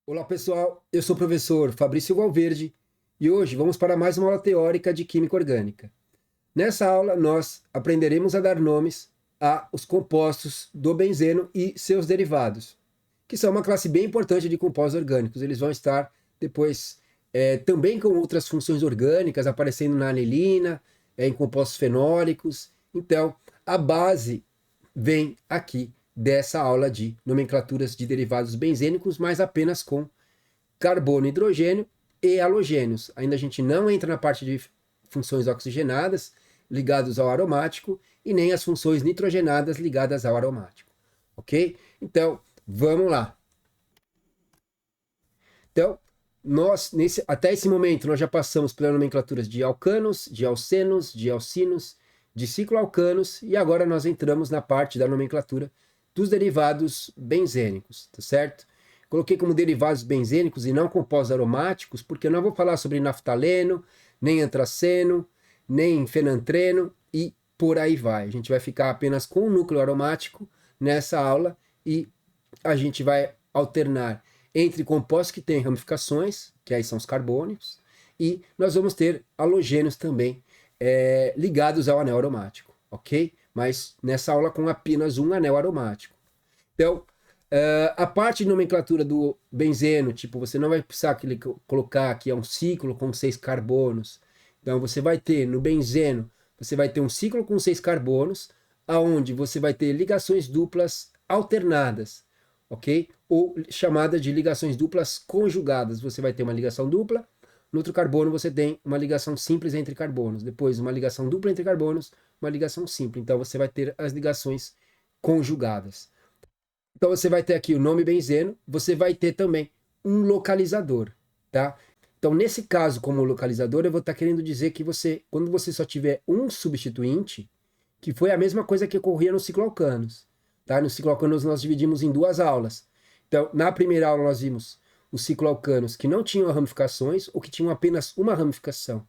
Olá pessoal, eu sou o professor Fabrício Valverde e hoje vamos para mais uma aula teórica de Química Orgânica. Nessa aula nós aprenderemos a dar nomes aos compostos do benzeno e seus derivados, que são uma classe bem importante de compostos orgânicos. Eles vão estar depois também com outras funções orgânicas aparecendo na anilina, em compostos fenólicos. Então, a base vem aqui dessa aula de nomenclaturas de derivados benzênicos, mas apenas com carbono, hidrogênio e halogênios. Ainda a gente não entra na parte de funções oxigenadas ligadas ao aromático e nem as funções nitrogenadas ligadas ao aromático. Ok? Então, vamos lá. Então, até esse momento, nós já passamos pelas nomenclaturas de alcanos, de alcenos, de alcinos, de cicloalcanos, e agora nós entramos na parte da nomenclatura dos derivados benzênicos, tá certo? Coloquei como derivados benzênicos e não compostos aromáticos, porque eu não vou falar sobre naftaleno, nem antraceno, nem fenantreno e por aí vai. A gente vai ficar apenas com o núcleo aromático nessa aula e a gente vai alternar entre compostos que têm ramificações, que aí são os carbônicos, e nós vamos ter halogênios também ligados ao anel aromático, ok? Mas nessa aula com apenas um anel aromático. Então, a parte de nomenclatura do benzeno, tipo, você não vai precisar colocar aqui um ciclo com 6 carbonos. Então, você vai ter no benzeno, você vai ter um ciclo com 6 carbonos, aonde você vai ter ligações duplas alternadas, ok? Ou chamada de ligações duplas conjugadas. Você vai ter uma ligação dupla, no outro carbono você tem uma ligação simples entre carbonos, depois uma ligação dupla entre carbonos, uma ligação simples. Então você vai ter as ligações conjugadas. Então você vai ter aqui o nome benzeno, você vai ter também um localizador, tá? Então nesse caso, como localizador, eu vou estar querendo dizer que quando você só tiver um substituinte, que foi a mesma coisa que ocorria no cicloalcanos, tá? No cicloalcanos nós dividimos em duas aulas. Então, na primeira aula nós vimos os cicloalcanos que não tinham ramificações ou que tinham apenas uma ramificação.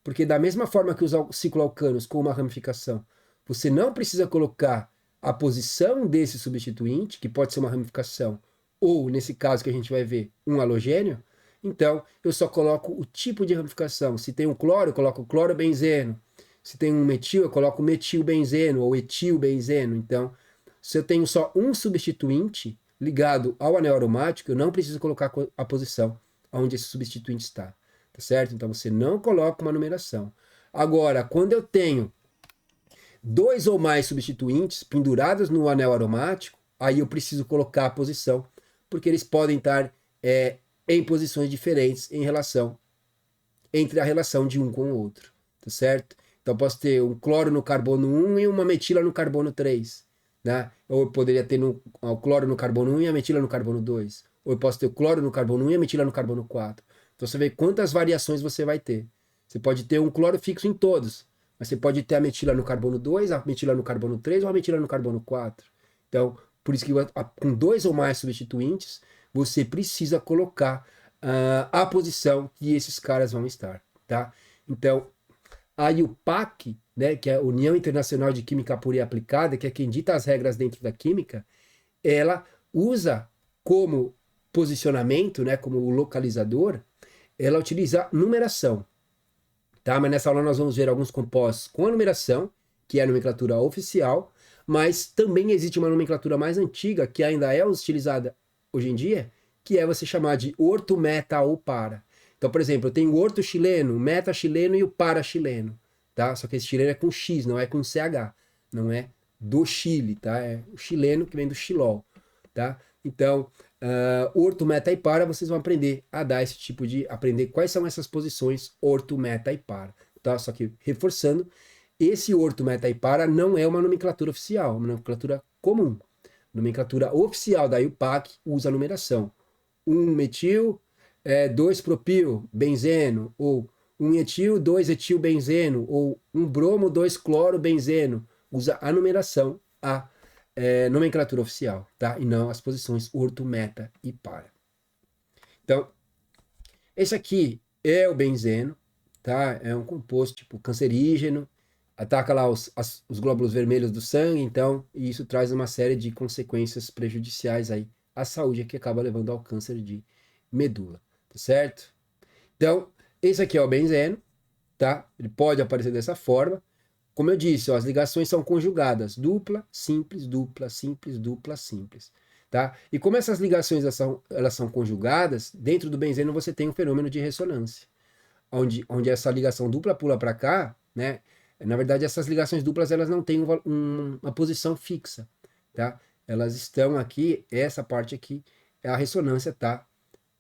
Porque da mesma forma que os cicloalcanos com uma ramificação, você não precisa colocar a posição desse substituinte, que pode ser uma ramificação, ou nesse caso que a gente vai ver, um halogênio. Então, eu só coloco o tipo de ramificação. Se tem um cloro, eu coloco clorobenzeno. Se tem um metil, eu coloco metilbenzeno ou etilbenzeno. Então, se eu tenho só um substituinte ligado ao anel aromático, eu não preciso colocar a posição onde esse substituinte está, tá certo? Então você não coloca uma numeração. Agora, quando eu tenho dois ou mais substituintes pendurados no anel aromático, aí eu preciso colocar a posição, porque eles podem estar em posições diferentes entre a relação de um com o outro, tá certo? Então posso ter um cloro no carbono 1 e uma metila no carbono 3, né? Ou eu poderia ter o cloro no carbono 1 e a metila no carbono 2. Ou eu posso ter o cloro no carbono 1 e a metila no carbono 4. Então você vê quantas variações você vai ter. Você pode ter um cloro fixo em todos, mas você pode ter a metila no carbono 2, a metila no carbono 3 ou a metila no carbono 4. Então, por isso que com dois ou mais substituintes, você precisa colocar a posição que esses caras vão estar, tá? Então, a IUPAC, né, que é a União Internacional de Química Pura e Aplicada, que é quem dita as regras dentro da química, ela usa como posicionamento, né, como localizador, ela utiliza numeração, tá? Mas nessa aula nós vamos ver alguns compostos com a numeração, que é a nomenclatura oficial, mas também existe uma nomenclatura mais antiga, que ainda é utilizada hoje em dia, que é você chamar de orto, meta ou para. Então, por exemplo, eu tenho o orto chileno, o meta chileno e o para chileno, tá? Só que esse chileno é com X, não é com CH, não é do Chile, tá? É o chileno que vem do xilol, tá? Então, orto, meta e para, vocês vão aprender a dar esse tipo aprender quais são essas posições orto, meta e para, tá? Só que, reforçando, esse orto, meta e para não é uma nomenclatura oficial, é uma nomenclatura comum. Nomenclatura oficial da IUPAC usa a numeração 1 metil, 2 propil, benzeno, ou 1 etil, 2 etil, benzeno, ou 1 bromo, 2 cloro, benzeno. Usa a numeração, a nomenclatura oficial, tá? E não as posições orto, meta e para. Então, esse aqui é o benzeno, tá? É um composto tipo cancerígeno, ataca lá os glóbulos vermelhos do sangue, então, e isso traz uma série de consequências prejudiciais aí à saúde, que acaba levando ao câncer de medula, tá certo? Então, esse aqui é o benzeno, tá? Ele pode aparecer dessa forma. Como eu disse, ó, as ligações são conjugadas, dupla, simples, dupla, simples, dupla, simples, tá? E como essas ligações elas são conjugadas, dentro do benzeno você tem um fenômeno de ressonância, onde essa ligação dupla pula para cá, né? Na verdade, essas ligações duplas elas não têm uma posição fixa, tá? Elas estão aqui, essa parte aqui, a ressonância está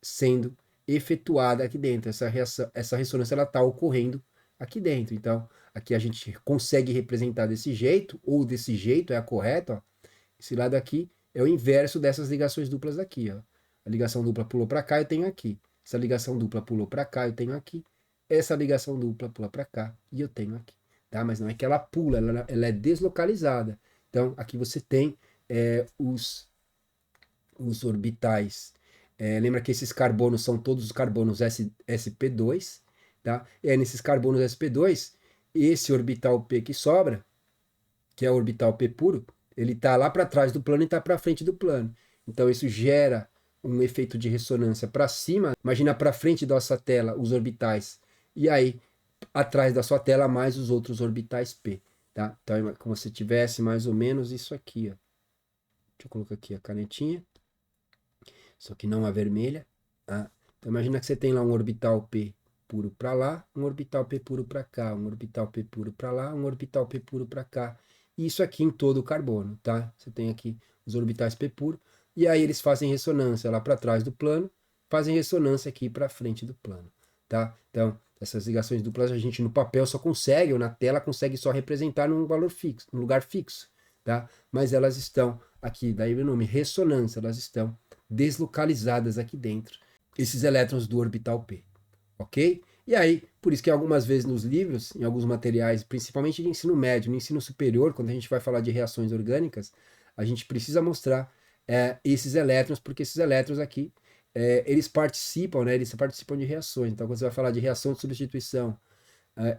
sendo efetuada aqui dentro. Essa ressonância ela está ocorrendo aqui dentro. Então, aqui a gente consegue representar desse jeito, ou desse jeito é a correta, ó. Esse lado aqui é o inverso dessas ligações duplas daqui, ó. A ligação dupla pulou para cá, eu tenho aqui. Essa ligação dupla pulou para cá, eu tenho aqui. Essa ligação dupla pula para cá e eu tenho aqui, tá? Mas não é que ela pula, ela é deslocalizada. Então, aqui você tem os orbitais. Lembra que esses carbonos são todos os carbonos sp2, tá? E aí, nesses carbonos sp2, esse orbital P que sobra, que é o orbital P puro, ele está lá para trás do plano e está para frente do plano. Então, isso gera um efeito de ressonância para cima. Imagina para frente da sua tela os orbitais. E aí, atrás da sua tela, mais os outros orbitais P. Tá? Então, é como se tivesse mais ou menos isso aqui. Ó. Deixa eu colocar aqui a canetinha. Só que não a vermelha. Tá? Então, imagina que você tem lá um orbital P puro para lá, um orbital P puro para cá, um orbital P puro para lá, um orbital P puro para cá. Isso aqui em todo o carbono, tá? Você tem aqui os orbitais P puro, e aí eles fazem ressonância lá para trás do plano, fazem ressonância aqui para frente do plano, tá? Então, essas ligações duplas a gente no papel só consegue, ou na tela consegue só representar num valor fixo, num lugar fixo, tá? Mas elas estão aqui, daí o nome ressonância, elas estão deslocalizadas aqui dentro, esses elétrons do orbital P, ok? E aí, por isso que algumas vezes nos livros, em alguns materiais, principalmente de ensino médio, no ensino superior, quando a gente vai falar de reações orgânicas, a gente precisa mostrar esses elétrons, porque esses elétrons aqui, eles participam, né? Eles participam de reações. Então, quando você vai falar de reação de substituição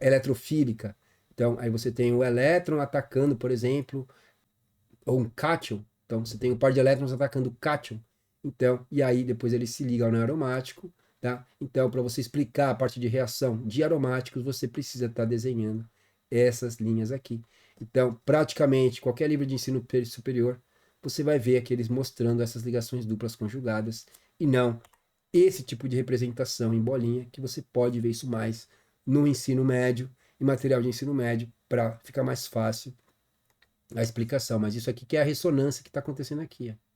eletrofílica, então aí você tem o elétron atacando, por exemplo, ou um cátion. Então, você tem um par de elétrons atacando o cátion. Então, e aí depois ele se liga ao neo aromático, tá? Então, para você explicar a parte de reação de aromáticos, você precisa estar desenhando essas linhas aqui. Então, praticamente qualquer livro de ensino superior, você vai ver aqueles mostrando essas ligações duplas conjugadas e não esse tipo de representação em bolinha, que você pode ver isso mais no ensino médio, em material de ensino médio, para ficar mais fácil a explicação. Mas isso aqui que é a ressonância que está acontecendo aqui, ó.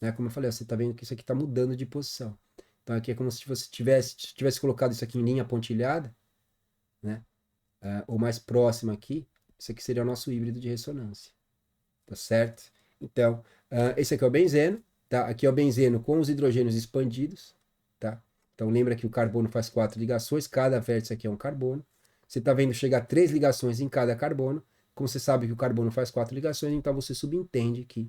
Né? Como eu falei, ó, você está vendo que isso aqui está mudando de posição. Então aqui é como se você tivesse colocado isso aqui em linha pontilhada, né? Ou mais próxima aqui. Isso aqui seria o nosso híbrido de ressonância. Tá certo? Então, esse aqui é o benzeno. Tá? Aqui é o benzeno com os hidrogênios expandidos. Tá? Então lembra que o carbono faz 4 ligações. Cada vértice aqui é um carbono. Você está vendo chegar 3 ligações em cada carbono. Como você sabe que o carbono faz 4 ligações, então você subentende que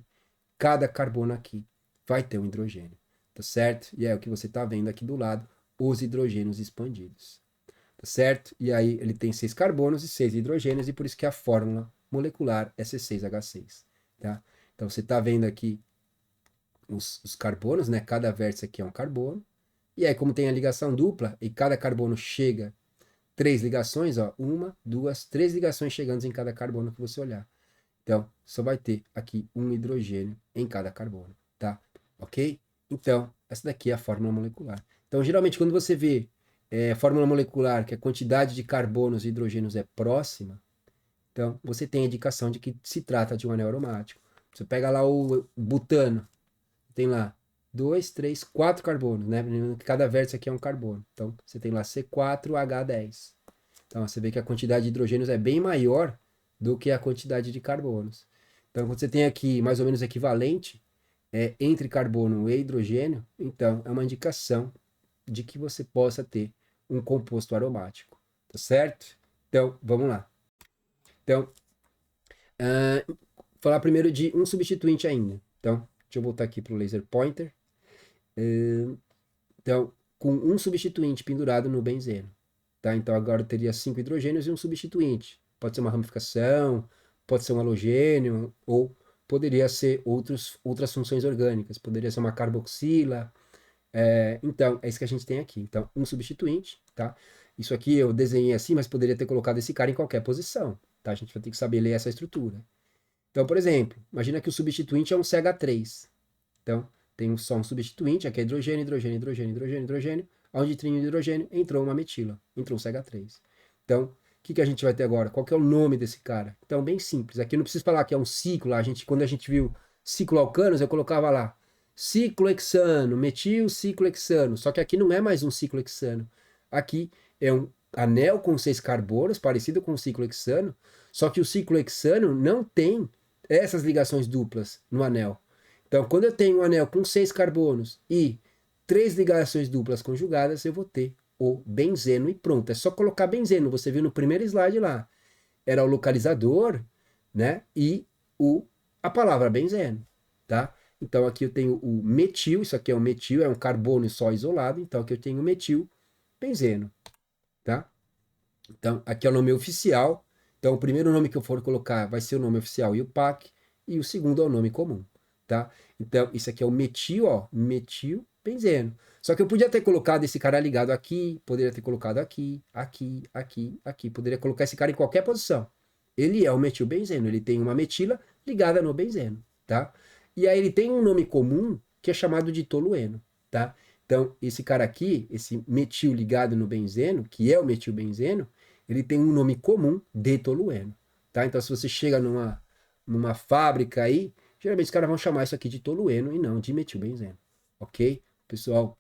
cada carbono aqui vai ter um hidrogênio, tá certo? E é o que você está vendo aqui do lado, os hidrogênios expandidos, tá certo? E aí ele tem 6 carbonos e 6 hidrogênios, e por isso que a fórmula molecular é C6H6, tá? Então você está vendo aqui os carbonos, né? Cada vértice aqui é um carbono, e aí como tem a ligação dupla, e cada carbono chega 3 ligações, ó, 1, 2, 3 ligações chegando em cada carbono que você olhar. Então, só vai ter aqui um hidrogênio em cada carbono, tá? Ok? Então, essa daqui é a fórmula molecular. Então, geralmente, quando você vê fórmula molecular, que a quantidade de carbonos e hidrogênios é próxima, então, você tem a indicação de que se trata de um anel aromático. Você pega lá o butano, tem lá 2, 3, 4 carbonos, né? Cada vértice aqui é um carbono. Então, você tem lá C4H10. Então, você vê que a quantidade de hidrogênios é bem maior do que a quantidade de carbonos. Então, quando você tem aqui mais ou menos equivalente entre carbono e hidrogênio, então é uma indicação de que você possa ter um composto aromático, tá certo? Então, vamos lá. Então, falar primeiro de um substituinte ainda. Então, deixa eu voltar aqui para o laser pointer. Então, com um substituinte pendurado no benzeno. Tá? Então, agora eu teria 5 hidrogênios e um substituinte. Pode ser uma ramificação, pode ser um halogênio, ou poderia ser outras funções orgânicas. Poderia ser uma carboxila, Então, é isso que a gente tem aqui. Então, um substituinte, tá? Isso aqui eu desenhei assim, mas poderia ter colocado esse cara em qualquer posição, tá? A gente vai ter que saber ler essa estrutura. Então, por exemplo, imagina que o substituinte é um CH3. Então, tem só um substituinte, aqui é hidrogênio, hidrogênio, hidrogênio, hidrogênio, hidrogênio. Onde tinha hidrogênio, entrou uma metila, entrou um CH3. Então, o que a gente vai ter agora? Qual que é o nome desse cara? Então, bem simples. Aqui eu não preciso falar que é um ciclo. Quando a gente viu cicloalcanos, eu colocava lá ciclohexano, metil ciclohexano. Só que aqui não é mais um ciclohexano. Aqui é um anel com 6 carbonos, parecido com o ciclohexano, só que o ciclohexano não tem essas ligações duplas no anel. Então, quando eu tenho um anel com 6 carbonos e 3 ligações duplas conjugadas, eu vou ter o benzeno e pronto. É só colocar benzeno. Você viu no primeiro slide lá. Era o localizador, né? E a palavra benzeno, tá? Então aqui eu tenho o metil, isso aqui é um metil, é um carbono só isolado. Então aqui eu tenho o metil benzeno, tá? Então aqui é o nome oficial. Então o primeiro nome que eu for colocar vai ser o nome oficial e o PAC, e o segundo é o nome comum, tá? Então isso aqui é o metil, ó, metil benzeno. Só que eu podia ter colocado esse cara ligado aqui, poderia ter colocado aqui, aqui, aqui, aqui. Poderia colocar esse cara em qualquer posição. Ele é o metilbenzeno, ele tem uma metila ligada no benzeno, tá? E aí ele tem um nome comum que é chamado de tolueno, tá? Então, esse cara aqui, esse metil ligado no benzeno, que é o metilbenzeno, ele tem um nome comum de tolueno, tá? Então, se você chega numa fábrica aí, geralmente os caras vão chamar isso aqui de tolueno e não de metilbenzeno, ok? Pessoal,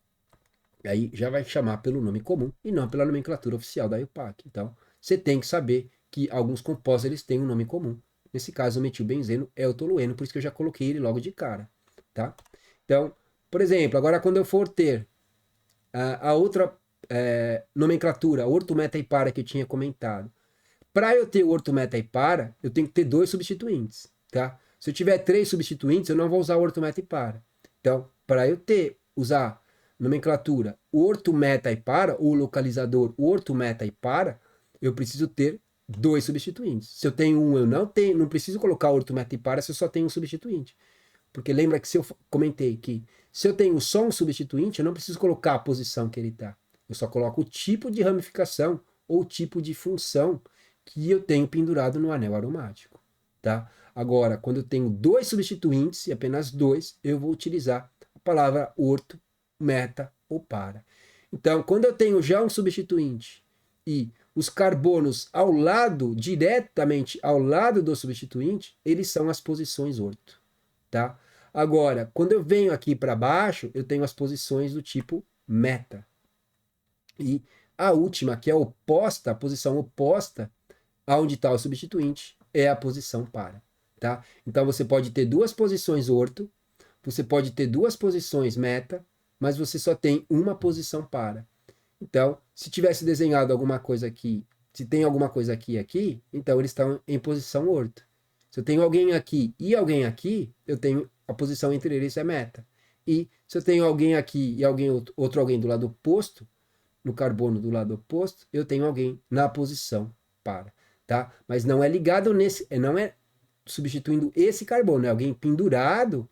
aí já vai chamar pelo nome comum e não pela nomenclatura oficial da IUPAC. Então, você tem que saber que alguns compostos eles têm um nome comum. Nesse caso, o metilbenzeno é o tolueno, por isso que eu já coloquei ele logo de cara, tá? Então, por exemplo, agora quando eu for ter a outra nomenclatura, orto, meta e para que eu tinha comentado. Para eu ter o orto, meta e para, eu tenho que ter 2 substituintes, tá? Se eu tiver 3 substituintes, eu não vou usar o orto, meta e para. Então, para eu usar nomenclatura orto, meta e para, ou localizador orto, meta e para, eu preciso ter 2 substituintes. Se eu tenho um, eu não preciso colocar orto, meta e para se eu só tenho um substituinte. Porque lembra que se eu comentei que se eu tenho só um substituinte, eu não preciso colocar a posição que ele está. Eu só coloco o tipo de ramificação ou o tipo de função que eu tenho pendurado no anel aromático, tá? Agora, quando eu tenho 2 substituintes, e apenas 2, eu vou utilizar a palavra orto, meta ou para. Então, quando eu tenho já um substituinte e os carbonos ao lado, diretamente ao lado do substituinte, eles são as posições orto, tá? Agora, quando eu venho aqui para baixo, eu tenho as posições do tipo meta. E a última, que é oposta, a posição oposta aonde está o substituinte, é a posição para, tá? Então você pode ter 2 posições orto, você pode ter 2 posições meta, mas você só tem uma posição para. Então, se tivesse desenhado alguma coisa aqui, se tem alguma coisa aqui, então eles estão em posição orto. Se eu tenho alguém aqui e alguém aqui, eu tenho a posição entre eles é meta. E se eu tenho alguém aqui e outro alguém do lado oposto, no carbono do lado oposto, eu tenho alguém na posição para, tá? Mas não é ligado não é substituindo esse carbono, é alguém pendurado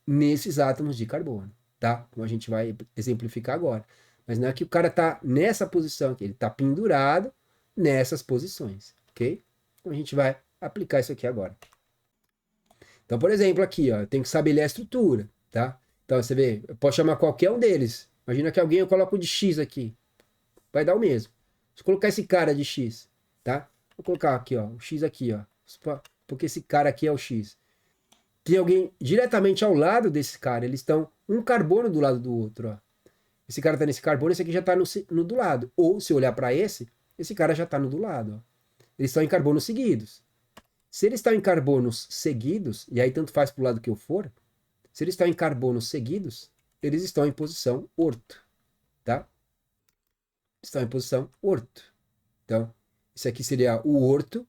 nesses átomos de carbono, tá? Como a gente vai exemplificar agora. Mas não é que o cara tá nessa posição aqui, ele tá pendurado nessas posições, ok? Então a gente vai aplicar isso aqui agora. Então, por exemplo, aqui, ó, eu tenho que saber ler a estrutura, tá? Então, você vê, eu posso chamar qualquer um deles. Imagina que alguém eu coloco de X aqui. Vai dar o mesmo. Se eu colocar esse cara de X, tá? Vou colocar aqui, ó, o X aqui, ó. Porque esse cara aqui é o X. Tem alguém diretamente ao lado desse cara. Eles estão um carbono do lado do outro, ó. Esse cara tá nesse carbono, esse aqui já tá no do lado. Ou, se eu olhar para esse cara já tá no do lado, ó. Eles estão em carbonos seguidos. Se eles estão em carbonos seguidos, e aí tanto faz pro lado que eu for, se eles estão em carbonos seguidos, eles estão em posição orto, tá? Estão em posição orto. Então, isso aqui seria o orto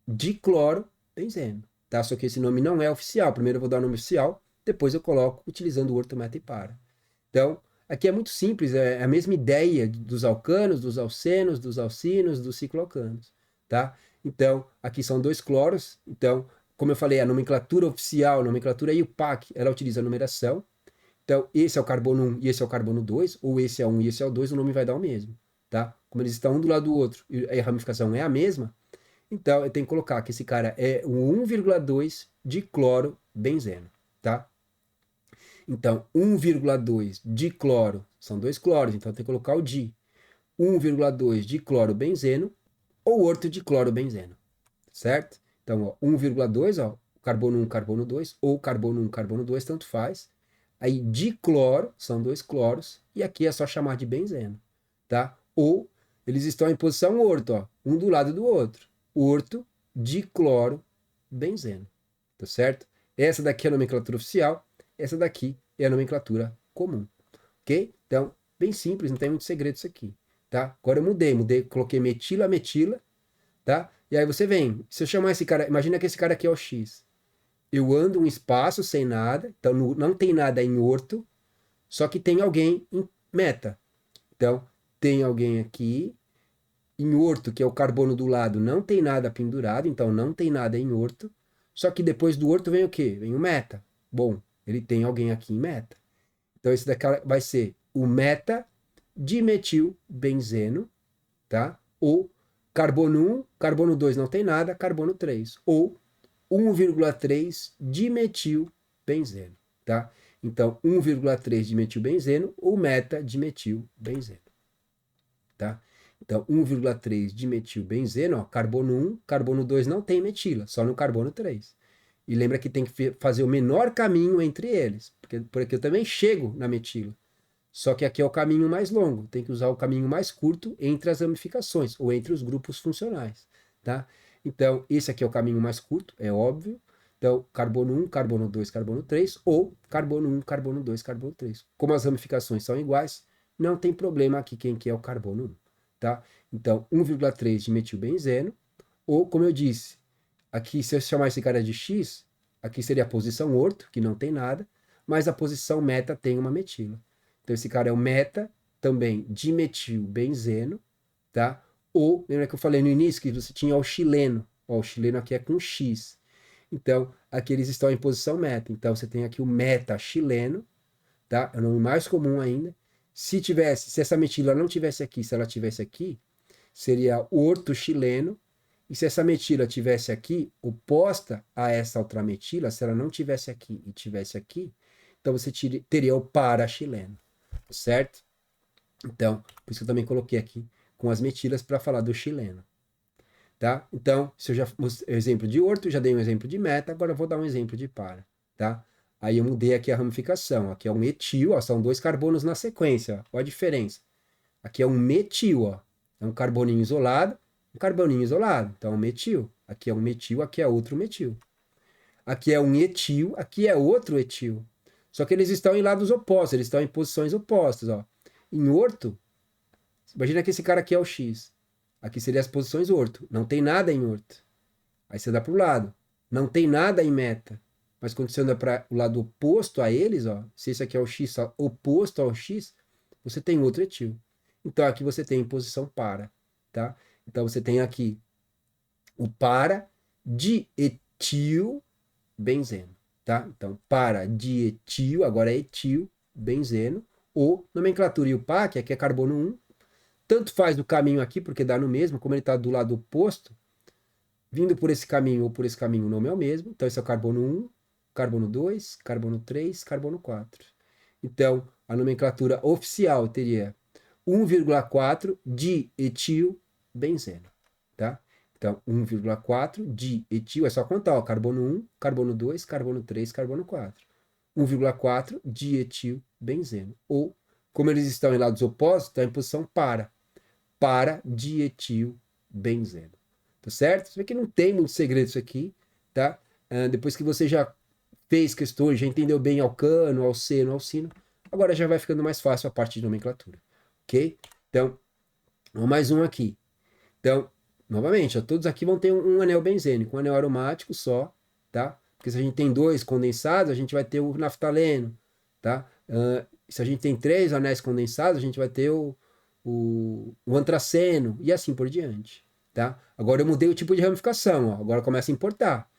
de cloro-benzeno, tá? Só que esse nome não é oficial. Primeiro eu vou dar o nome oficial, depois eu coloco utilizando o orto, meta e para. Então, aqui é muito simples, é a mesma ideia dos alcanos, dos alcenos, dos alcinos, dos cicloalcanos, tá? Então, aqui são 2 cloros. Então, como eu falei, a nomenclatura oficial, a nomenclatura IUPAC, ela utiliza a numeração. Então, esse é o carbono 1 e esse é o carbono 2, ou esse é 1 e esse é o 2, o nome vai dar o mesmo, tá? Como eles estão um do lado do outro e a ramificação é a mesma, então eu tenho que colocar que esse cara é o 1,2 de cloro benzeno, tá? Então, 1,2 de cloro, são dois cloros, então tem que colocar o di. 1,2 de cloro benzeno ou orto de cloro benzeno, certo? Então, ó, 1,2, ó, carbono 1, carbono 2, ou carbono 1, carbono 2, tanto faz. Aí, dicloro, são dois cloros, e aqui é só chamar de benzeno, tá? Ou, eles estão em posição orto, ó, um do lado do outro. Orto, dicloro, benzeno, tá certo? Essa daqui é a nomenclatura oficial, essa daqui é a nomenclatura comum, ok? Então, bem simples, não tem muito segredo isso aqui, tá? Agora eu mudei, coloquei metila, metila, tá? E aí você vem, se eu chamar esse cara, imagina que esse cara aqui é o X. Eu ando um espaço sem nada, então não tem nada em orto, só que tem alguém em meta. Então, tem alguém aqui em orto, que é o carbono do lado, não tem nada pendurado, então não tem nada em orto. Só que depois do orto vem o quê? Vem o meta. Bom, ele tem alguém aqui em meta. Então, esse daqui vai ser o meta dimetilbenzeno, tá? Ou carbono 1, carbono 2 não tem nada, carbono 3. Ou 1,3 dimetilbenzeno, tá? Então, 1,3 dimetilbenzeno ou meta dimetilbenzeno, tá? Então, 1,3 dimetilbenzeno, ó, carbono 1, carbono 2 não tem metila, só no carbono 3. E lembra que tem que fazer o menor caminho entre eles, porque por aqui eu também chego na metila. Só que aqui é o caminho mais longo, tem que usar o caminho mais curto entre as ramificações, ou entre os grupos funcionais, tá? Então, esse aqui é o caminho mais curto, é óbvio. Então, carbono 1, carbono 2, carbono 3, ou carbono 1, carbono 2, carbono 3. Como as ramificações são iguais, não tem problema aqui quem que é o carbono 1, tá? Então, 1,3 de metilbenzeno, ou, como eu disse, aqui se eu chamar esse cara de X, aqui seria a posição orto, que não tem nada, mas a posição meta tem uma metila. Então, esse cara é o meta, também dimetilbenzeno, tá? Ou, lembra que eu falei no início que você tinha o chileno. Ó, o chileno aqui é com X. Então, aqui eles estão em posição meta. Então, você tem aqui o meta chileno, tá? É o nome mais comum ainda. Se essa metila não tivesse aqui, se ela tivesse aqui, seria orto chileno. E se essa metila tivesse aqui, oposta a essa outra metila, se ela não tivesse aqui e tivesse aqui, então você teria o para-chileno, certo? Então, por isso que eu também coloquei aqui com as metilas para falar do chileno, tá? Então, se eu já mostrei exemplo de orto, já dei um exemplo de meta, agora eu vou dar um exemplo de para, tá? Aí eu mudei aqui a ramificação, aqui é um etil, ó, são dois carbonos na sequência, ó, olha a diferença. Aqui é um metil, ó, é um carboninho isolado, um carboninho isolado, então é um metil. Aqui é um metil, aqui é outro metil. Aqui é um etil, aqui é outro etil. Só que eles estão em lados opostos, eles estão em posições opostas, ó. Em orto, imagina que esse cara aqui é o X. Aqui seria as posições orto. Não tem nada em orto. Aí você dá para o lado. Não tem nada em meta. Mas quando você anda para o lado oposto a eles, ó, se esse aqui é o X oposto ao X, você tem outro etil. Então aqui você tem posição para, tá? Então você tem aqui o para dietil benzeno, tá? Então para dietil, agora é etil benzeno, ou nomenclatura IUPAC, que aqui é carbono 1, tanto faz do caminho aqui, porque dá no mesmo, como ele está do lado oposto, vindo por esse caminho ou por esse caminho, o nome é o mesmo. Então, esse é o carbono 1, carbono 2, carbono 3, carbono 4. Então, a nomenclatura oficial teria 1,4 dietilbenzeno, tá? Então, 1,4 dietil, é só contar, ó, carbono 1, carbono 2, carbono 3, carbono 4. 1,4 dietilbenzeno. Ou, como eles estão em lados opostos, está em posição para dietilbenzeno. Tá certo? Você vê que não tem muito segredo isso aqui, tá? Depois que você já fez questões, já entendeu bem alcano, alceno, alcino, agora já vai ficando mais fácil a parte de nomenclatura, ok? Então, mais um aqui. Então, novamente, ó, todos aqui vão ter um anel benzênico, um anel aromático só, tá? Porque se a gente tem dois condensados, a gente vai ter o naftaleno, tá? Se a gente tem três anéis condensados, a gente vai ter o antraceno e assim por diante, tá? Agora eu mudei o tipo de ramificação, ó, agora começa a importar.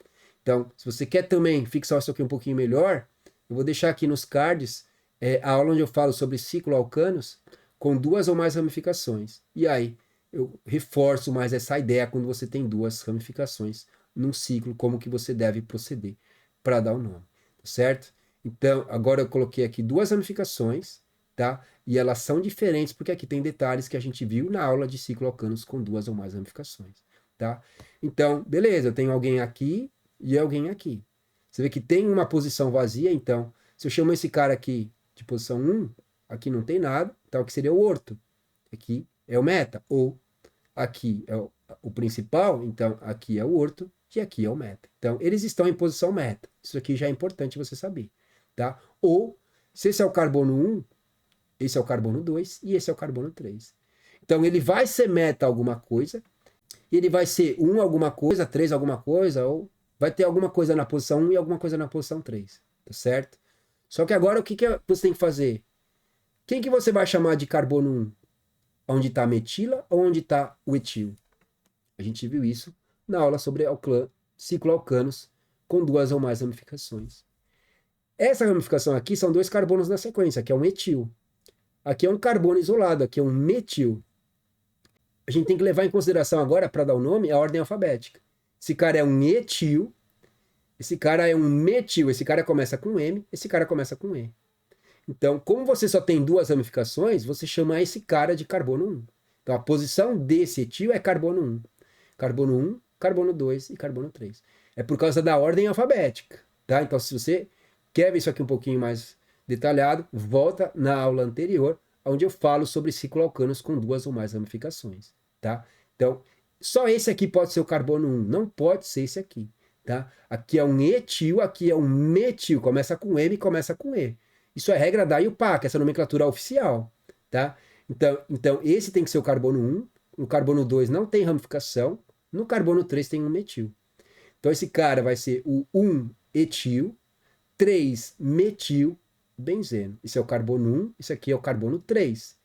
Então, se você quer também fixar isso aqui um pouquinho melhor, eu vou deixar aqui nos cards é a aula onde eu falo sobre cicloalcanos com duas ou mais ramificações. E aí eu reforço mais essa ideia quando você tem duas ramificações num ciclo, como que você deve proceder para dar o nome, tá certo? Então, agora eu coloquei aqui duas ramificações, tá? E elas são diferentes porque aqui tem detalhes que a gente viu na aula de cicloalcanos com duas ou mais ramificações, tá? Então, beleza, eu tenho alguém aqui e alguém aqui. Você vê que tem uma posição vazia, então, se eu chamo esse cara aqui de posição 1, aqui não tem nada, então aqui seria o orto. Aqui é o meta, ou aqui é o principal, então aqui é o orto e aqui é o meta. Então, eles estão em posição meta. Isso aqui já é importante você saber, tá? Ou, se esse é o carbono 1, esse é o carbono 2 e esse é o carbono 3. Então, ele vai ser meta alguma coisa, e ele vai ser 1 alguma coisa, 3 alguma coisa, ou vai ter alguma coisa na posição 1 e alguma coisa na posição 3, tá certo? Só que agora o que você tem que fazer? Quem que você vai chamar de carbono 1? Onde está a metila ou onde está o etil? A gente viu isso na aula sobre cicloalcanos com duas ou mais ramificações. Essa ramificação aqui são dois carbonos na sequência, que é um etil. Aqui é um carbono isolado, aqui é um metil. A gente tem que levar em consideração agora, para dar o nome, a ordem alfabética. Esse cara é um etil, esse cara é um metil, esse cara começa com M, esse cara começa com E. Então, como você só tem duas ramificações, você chama esse cara de carbono 1. Então, a posição desse etil é carbono 1. Carbono 1, carbono 2 e carbono 3. É por causa da ordem alfabética, tá? Então, se você quer ver isso aqui um pouquinho mais detalhado, volta na aula anterior, onde eu falo sobre cicloalcanos com duas ou mais ramificações, tá? Então, só esse aqui pode ser o carbono 1, não pode ser esse aqui, tá? Aqui é um etil, aqui é um metil, começa com M e começa com E. Isso é regra da IUPAC, essa nomenclatura oficial, tá? Então, esse tem que ser o carbono 1, o carbono 2 não tem ramificação, no carbono 3 tem um metil. Então, esse cara vai ser o 1-etil, 3-metil, benzeno. Esse é o carbono 1, isso aqui é o carbono 3.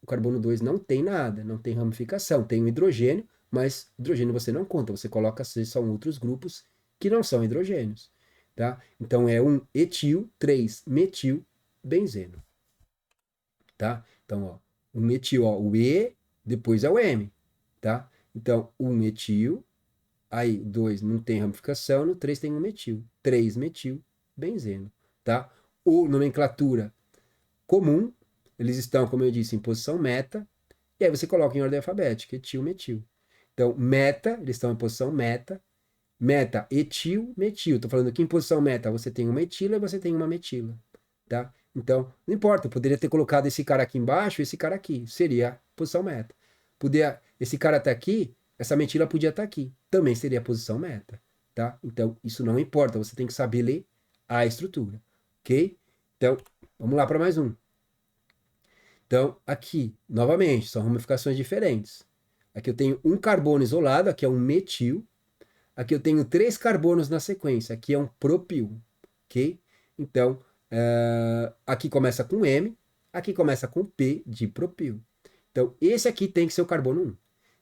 O carbono 2 não tem nada, não tem ramificação, tem um hidrogênio, mas hidrogênio você não conta, você coloca se são outros grupos que não são hidrogênios, tá? Então é um etil, 3-metil, benzeno, tá? Então, ó, o metil, ó, o E, depois é o M, tá? Então, o metil, aí 2 não tem ramificação, no 3 tem um metil, 3-metil, benzeno, tá? Ou nomenclatura comum, eles estão, como eu disse, em posição meta, e aí você coloca em ordem alfabética, etil, metil. Então, meta, eles estão em posição meta, meta, etil, metil. Estou falando aqui em posição meta, você tem uma etila e você tem uma metila, tá? Então, não importa, eu poderia ter colocado esse cara aqui embaixo e esse cara aqui, seria a posição meta. Esse cara tá aqui, essa metila podia estar aqui, também seria a posição meta, tá? Então, isso não importa, você tem que saber ler a estrutura, ok? Então, vamos lá para mais um. Então, aqui, novamente, são ramificações diferentes. Aqui eu tenho um carbono isolado, aqui é um metil. Aqui eu tenho 3 carbonos na sequência, aqui é um propil, ok? Então, aqui começa com M, aqui começa com P de propil. Então, esse aqui tem que ser o carbono 1.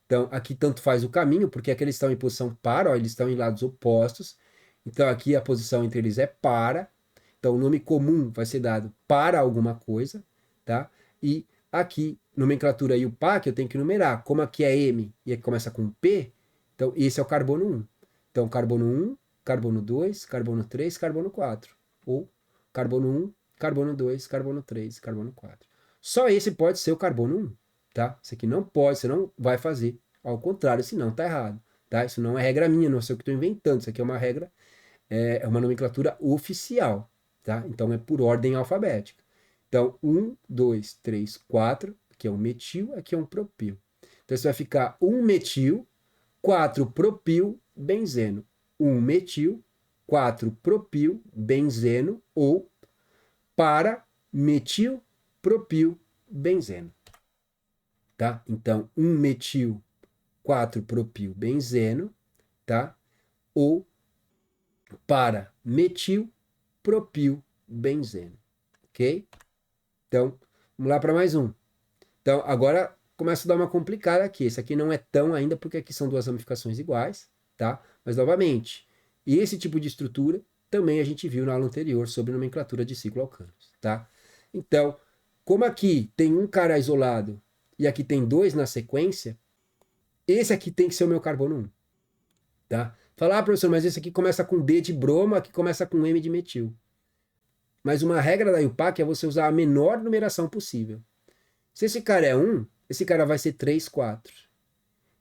Então, aqui tanto faz o caminho, porque aqui eles estão em posição para, ó, eles estão em lados opostos. Então, aqui a posição entre eles é para. Então, o nome comum vai ser dado para alguma coisa, tá? E aqui, nomenclatura IUPAC, eu tenho que numerar. Como aqui é M e aqui começa com P, então esse é o carbono 1. Então, carbono 1, carbono 2, carbono 3, carbono 4. Ou carbono 1, carbono 2, carbono 3, carbono 4. Só esse pode ser o carbono 1, tá? Esse aqui não pode, você não vai fazer. Ao contrário, senão tá errado, tá? Isso não é regra minha, não sei o que estou inventando. Isso aqui é uma regra, é uma nomenclatura oficial, tá? Então, é por ordem alfabética. Então, 1, 2, 3, 4, aqui é um metil, aqui é um propil. Então, isso vai ficar 1 metil, 4 propil, benzeno. 1 metil, 4 propil, benzeno, ou para metil, propil, benzeno. Tá? Então, 1 metil, 4 propil, benzeno, tá? Ou para metil, propil, benzeno. Ok? Então, vamos lá para mais um. Então, agora começa a dar uma complicada aqui. Esse aqui não é tão ainda, porque aqui são duas ramificações iguais, tá? Mas, novamente, esse tipo de estrutura também a gente viu na aula anterior sobre nomenclatura de cicloalcanos, tá? Então, como aqui tem um cara isolado e aqui tem dois na sequência, esse aqui tem que ser o meu carbono 1. Tá? Falar, professor, mas esse aqui começa com B de bromo, aqui começa com M de metil. Mas uma regra da IUPAC é você usar a menor numeração possível. Se esse cara é 1, esse cara vai ser 3, 4.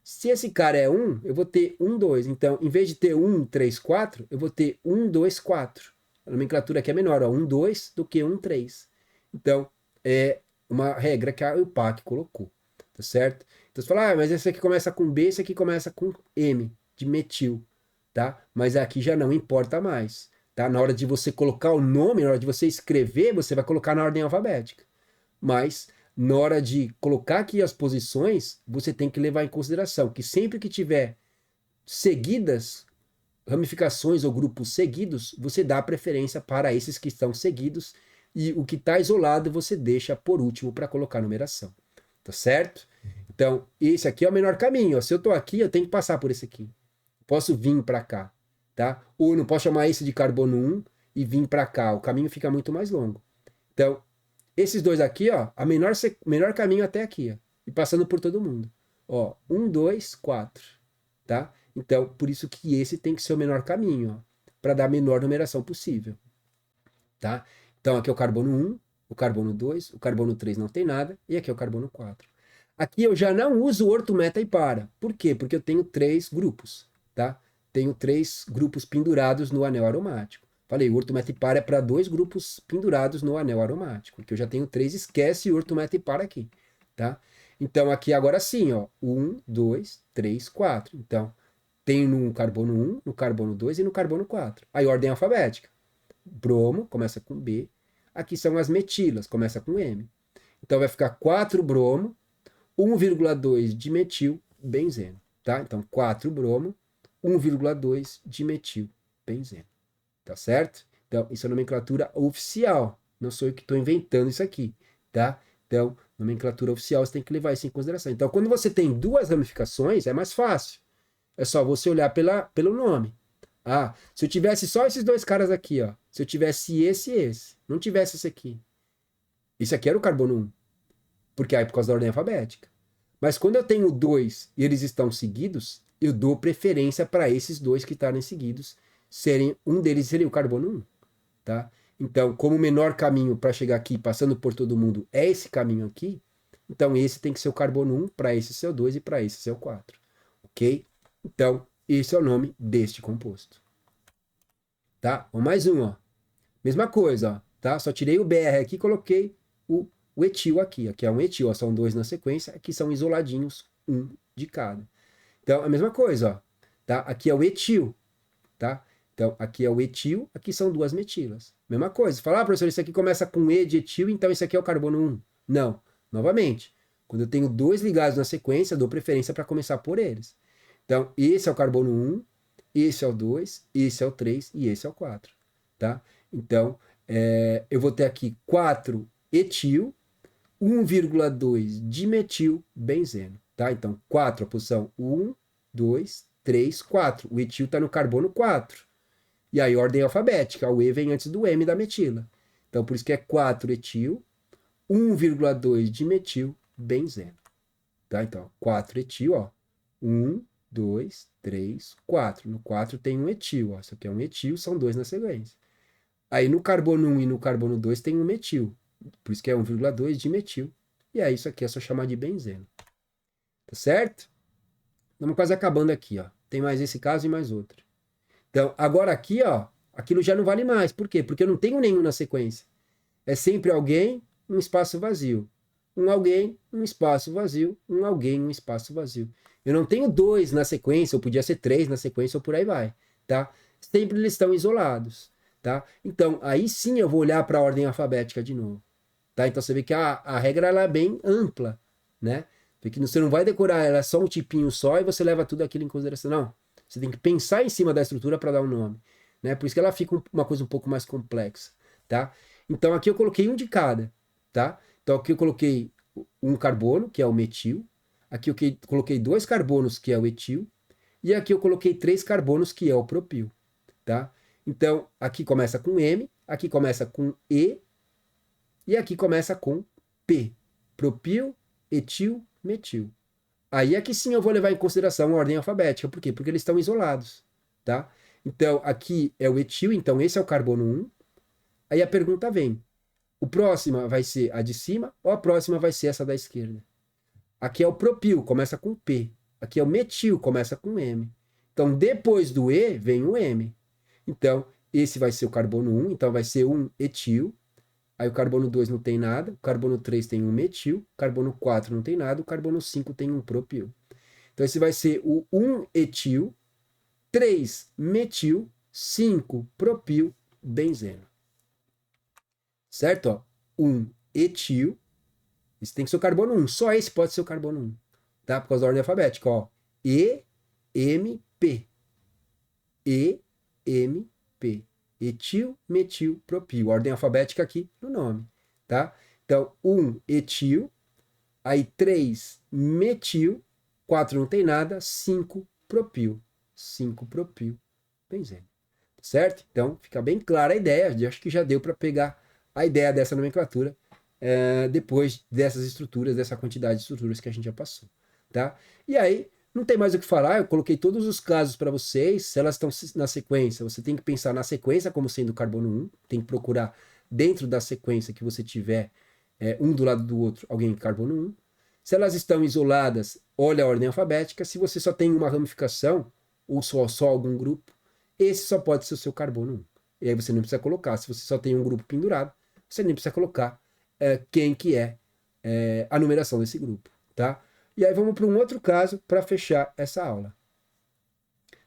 Se esse cara é 1, eu vou ter 1, 2. Então, em vez de ter 1, 3, 4, eu vou ter 1, 2, 4. A nomenclatura aqui é menor, ó, 1, 2 do que 1, 3. Então, é uma regra que a IUPAC colocou, tá certo? Então, você fala, mas esse aqui começa com B, esse aqui começa com M, de metil, tá? Mas aqui já não importa mais, tá? Na hora de você colocar o nome, na hora de você escrever, você vai colocar na ordem alfabética. Mas, na hora de colocar aqui as posições, você tem que levar em consideração que sempre que tiver seguidas, ramificações ou grupos seguidos, você dá preferência para esses que estão seguidos e o que está isolado você deixa por último para colocar numeração. Tá certo? Então, esse aqui é o menor caminho. Ó. Se eu estou aqui, eu tenho que passar por esse aqui. Posso vir para cá, tá? Ou eu não posso chamar esse de carbono 1 e vir para cá. O caminho fica muito mais longo. Então, esses dois aqui, ó, a menor caminho até aqui, ó, e passando por todo mundo. Ó, 1, 2, 4, tá? Então, por isso que esse tem que ser o menor caminho, ó, para dar a menor numeração possível, tá? Então, aqui é o carbono 1, o carbono 2, o carbono 3 não tem nada, e aqui é o carbono 4. Aqui eu já não uso orto, meta e para. Por quê? Porque eu tenho 3 grupos, tá? Tenho 3 grupos pendurados no anel aromático. Falei, o orto, meta e para é para 2 grupos pendurados no anel aromático, porque eu já tenho 3, esquece o orto, meta e para aqui, tá? Então, aqui agora sim, ó, 1, 2, 3, 4. Então, tem no carbono 1, no carbono 2 e no carbono 4. Aí, ordem alfabética. Bromo, começa com B. Aqui são as metilas, começa com M. Então, vai ficar 4 bromo, 1,2 de metil, benzeno. Tá? Então, 4 bromo, 1,2 de metil, benzeno. Tá certo? Então, isso é nomenclatura oficial. Não sou eu que estou inventando isso aqui. Tá? Então, nomenclatura oficial, você tem que levar isso em consideração. Então, quando você tem duas ramificações, é mais fácil. É só você olhar pelo nome. Ah, se eu tivesse só esses dois caras aqui, ó. Se eu tivesse esse e esse, não tivesse esse aqui. Esse aqui era o carbono 1. Porque aí é por causa da ordem alfabética. Mas quando eu tenho dois e eles estão seguidos, eu dou preferência para esses dois que estarem seguidos serem, um deles seria o carbono 1, tá? Então, como o menor caminho para chegar aqui, passando por todo mundo, é esse caminho aqui, então esse tem que ser o carbono 1 para esse CO2 e para esse CO4, ok? Então, esse é o nome deste composto, tá? Ou mais um, ó. Mesma coisa, ó, tá? Só tirei o BR aqui e coloquei o etil aqui. Aqui é um etil, ó, são 2 na sequência, aqui são isoladinhos, um de cada. Então, a mesma coisa, ó, tá? Aqui é o etil, tá? Então, aqui é o etil, aqui são 2 metilas. Mesma coisa. Falar, professor, isso aqui começa com E de etil, então isso aqui é o carbono 1. Não. Novamente, quando eu tenho 2 ligados na sequência, dou preferência para começar por eles. Então, esse é o carbono 1, esse é o 2, esse é o 3 e esse é o 4, tá? Então, eu vou ter aqui 4 etil, 1,2 dimetil benzeno, tá? Então, 4, a posição 1, 2, 3, 4. O etil está no carbono 4. E aí, ordem alfabética, o E vem antes do M da metila. Então, por isso que é 4 etil, 1,2 dimetil benzeno. Tá? Então, 4 etil, ó. 1, 2, 3, 4. No 4 tem um etil, ó. Isso aqui é um etil, são 2 na sequência. Aí no carbono 1 e no carbono 2 tem um metil. Por isso que é 1,2 de metil. E aí isso aqui é só chamar de benzeno. Tá certo? Estamos quase acabando aqui, ó. Tem mais esse caso e mais outro. Então, agora aqui, ó, aquilo já não vale mais. Por quê? Porque eu não tenho nenhum na sequência. É sempre alguém, um espaço vazio. Um alguém, um espaço vazio. Um alguém, um espaço vazio. Eu não tenho 2 na sequência, ou podia ser 3 na sequência, ou por aí vai, tá? Sempre eles estão isolados, tá? Então, aí sim eu vou olhar para a ordem alfabética de novo, tá? Então, você vê que a regra ela é bem ampla, né? Porque você não vai decorar ela só um tipinho só e você leva tudo aquilo em consideração. Não, você tem que pensar em cima da estrutura para dar um nome, né? Por isso que ela fica uma coisa um pouco mais complexa, tá? Então, aqui eu coloquei um de cada, tá? Então, aqui eu coloquei um carbono, que é o metil. Aqui eu coloquei 2 carbonos, que é o etil. E aqui eu coloquei 3 carbonos, que é o propil, tá? Então, aqui começa com M, aqui começa com E, E aqui começa com P. Propil, etil, metil. Aí aqui sim eu vou levar em consideração a ordem alfabética. Por quê? Porque eles estão isolados, tá? Então, aqui é o etil, então esse é o carbono 1. Aí a pergunta vem, o próximo vai ser a de cima ou a próxima vai ser essa da esquerda? Aqui é o propil, começa com P. Aqui é o metil, começa com M. Então, depois do E, vem o M. Então, esse vai ser o carbono 1, então vai ser um etil. Aí o carbono 2 não tem nada, o carbono 3 tem um metil, o carbono 4 não tem nada, o carbono 5 tem um propil. Então, esse vai ser o 1 etil, 3 metil, 5 propil, benzeno. Certo? Ó, 1 etil, esse tem que ser o carbono 1, só esse pode ser o carbono 1, tá? Por causa da ordem alfabética, ó. E, M, P. E, M, P. Etil, metil, propil. Ordem alfabética aqui no nome, tá? Então, 1 etil, aí 3 metil, 4 não tem nada, 5 propil. 5 propil, benzeno. Certo? Então, fica bem clara a ideia. Acho que já deu para pegar a ideia dessa nomenclatura depois dessas estruturas, dessa quantidade de estruturas que a gente já passou, tá? E aí, não tem mais o que falar, eu coloquei todos os casos para vocês, se elas estão na sequência, você tem que pensar na sequência como sendo carbono 1, tem que procurar dentro da sequência que você tiver um do lado do outro, alguém em carbono 1. Se elas estão isoladas, olha a ordem alfabética, se você só tem uma ramificação, ou só algum grupo, esse só pode ser o seu carbono 1. E aí você não precisa colocar, se você só tem um grupo pendurado, você nem precisa colocar quem que é a numeração desse grupo, tá? E aí vamos para um outro caso para fechar essa aula,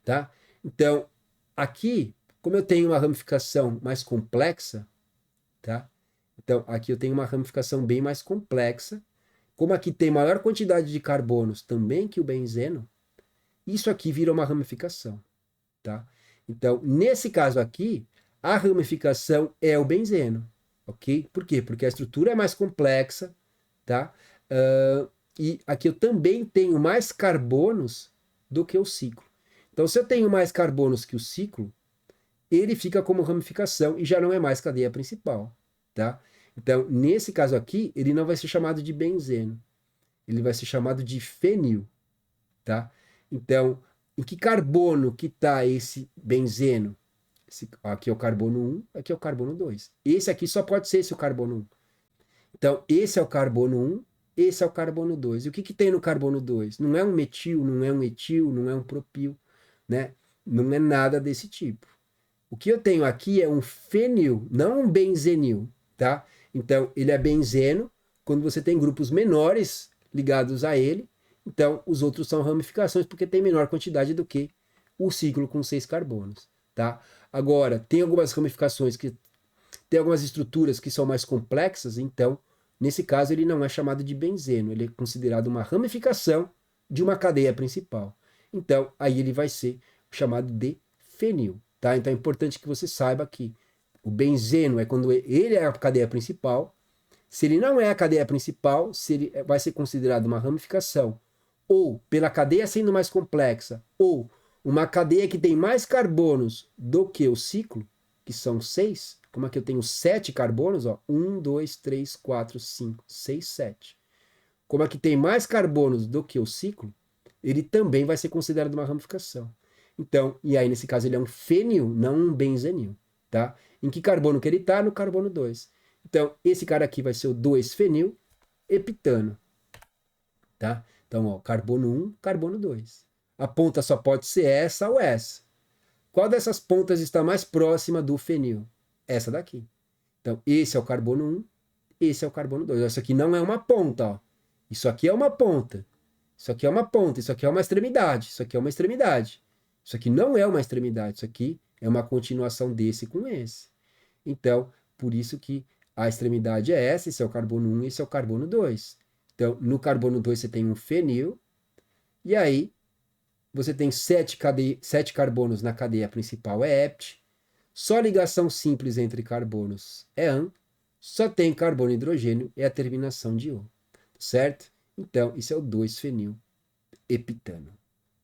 tá? Então, aqui, como eu tenho uma ramificação mais complexa, tá? Então, aqui eu tenho uma ramificação bem mais complexa. Como aqui tem maior quantidade de carbonos também que o benzeno, isso aqui vira uma ramificação, tá? Então, nesse caso aqui, a ramificação é o benzeno, ok? Por quê? Porque a estrutura é mais complexa, tá? E aqui eu também tenho mais carbonos do que o ciclo. Então, se eu tenho mais carbonos que o ciclo, ele fica como ramificação e já não é mais cadeia principal, tá? Então, nesse caso aqui, ele não vai ser chamado de benzeno, ele vai ser chamado de fenil, tá? Então, em que carbono que está esse benzeno? Aqui é o carbono 1, aqui é o carbono 2. Esse aqui só pode ser esse o carbono 1. Então, esse é o carbono 1, esse é o carbono 2. E o que, que tem no carbono 2? Não é um metil, não é um etil, não é um propil, né? Não é nada desse tipo. O que eu tenho aqui é um fenil, não um benzenil, tá? Então, ele é benzeno quando você tem grupos menores ligados a ele. Então, os outros são ramificações porque tem menor quantidade do que o ciclo com 6 carbonos, tá? Agora, tem algumas ramificações que tem algumas estruturas que são mais complexas, então, nesse caso, ele não é chamado de benzeno, ele é considerado uma ramificação de uma cadeia principal. Então, aí ele vai ser chamado de fenil, tá? Então é importante que você saiba que o benzeno é quando ele é a cadeia principal. Se ele não é a cadeia principal, se ele vai ser considerado uma ramificação, ou pela cadeia sendo mais complexa, ou uma cadeia que tem mais carbonos do que o ciclo, que são 6, como aqui eu tenho 7 carbonos, ó, 1, 2, 3, 4, 5, 6, 7. Como aqui tem mais carbonos do que o ciclo, ele também vai ser considerado uma ramificação. Então, e aí nesse caso ele é um fenil, não um benzenil, tá? Em que carbono que ele está? No carbono 2. Então, esse cara aqui vai ser o 2-fenil heptano, tá? Então, ó, carbono 1, carbono 2. A ponta só pode ser essa ou essa. Qual dessas pontas está mais próxima do fenil? Essa daqui. Então, esse é o carbono 1, esse é o carbono 2. Isso aqui não é uma ponta, ó. Isso aqui é uma ponta. Isso aqui é uma ponta, isso aqui é uma extremidade, isso aqui é uma extremidade. Isso aqui não é uma extremidade, isso aqui é uma continuação desse com esse. Então, por isso que a extremidade é essa, esse é o carbono 1, esse é o carbono 2. Então, no carbono 2 você tem um fenil, e aí você tem 7 carbonos na cadeia principal, é hept. Só ligação simples entre carbonos é an. Só tem carbono e hidrogênio, é a terminação de O. Certo? Então, isso é o 2-fenil heptano.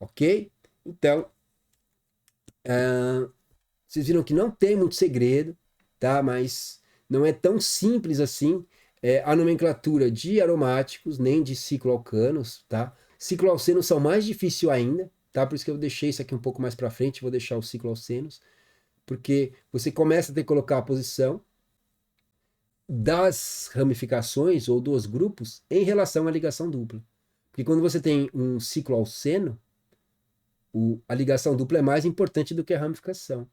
Ok? Então, vocês viram que não tem muito segredo, tá? Mas não é tão simples assim a nomenclatura de aromáticos, nem de cicloalcanos, tá? Cicloalcenos são mais difíceis ainda, tá? Por isso que eu deixei isso aqui um pouco mais para frente, vou deixar os cicloalcenos, porque você começa a ter que colocar a posição das ramificações ou dos grupos em relação à ligação dupla. Porque quando você tem um cicloalceno, a ligação dupla é mais importante do que a ramificação.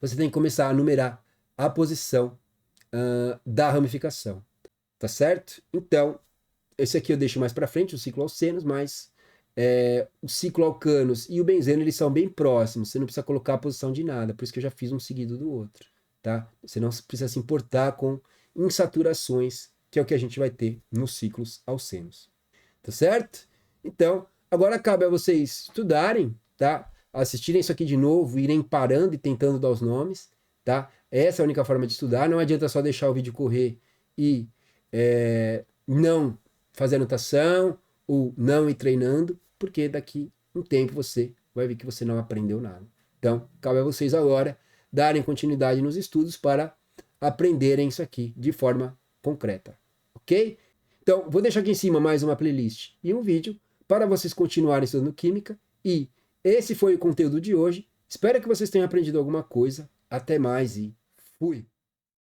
Você tem que começar a numerar a posição da ramificação, tá certo? Então, esse aqui eu deixo mais para frente, os cicloalcenos, mas os cicloalcanos e o benzeno, eles são bem próximos, você não precisa colocar a posição de nada, por isso que eu já fiz um seguido do outro, tá? Você não precisa se importar com insaturações, que é o que a gente vai ter nos ciclos alcenos, tá certo? Então, agora cabe a vocês estudarem, tá? Assistirem isso aqui de novo, irem parando e tentando dar os nomes, tá? Essa é a única forma de estudar, não adianta só deixar o vídeo correr e não fazer anotação ou não ir treinando, porque daqui um tempo você vai ver que você não aprendeu nada. Então, cabe a vocês agora darem continuidade nos estudos para aprenderem isso aqui de forma concreta, ok? Então, vou deixar aqui em cima mais uma playlist e um vídeo para vocês continuarem estudando Química. E esse foi o conteúdo de hoje. Espero que vocês tenham aprendido alguma coisa. Até mais e fui!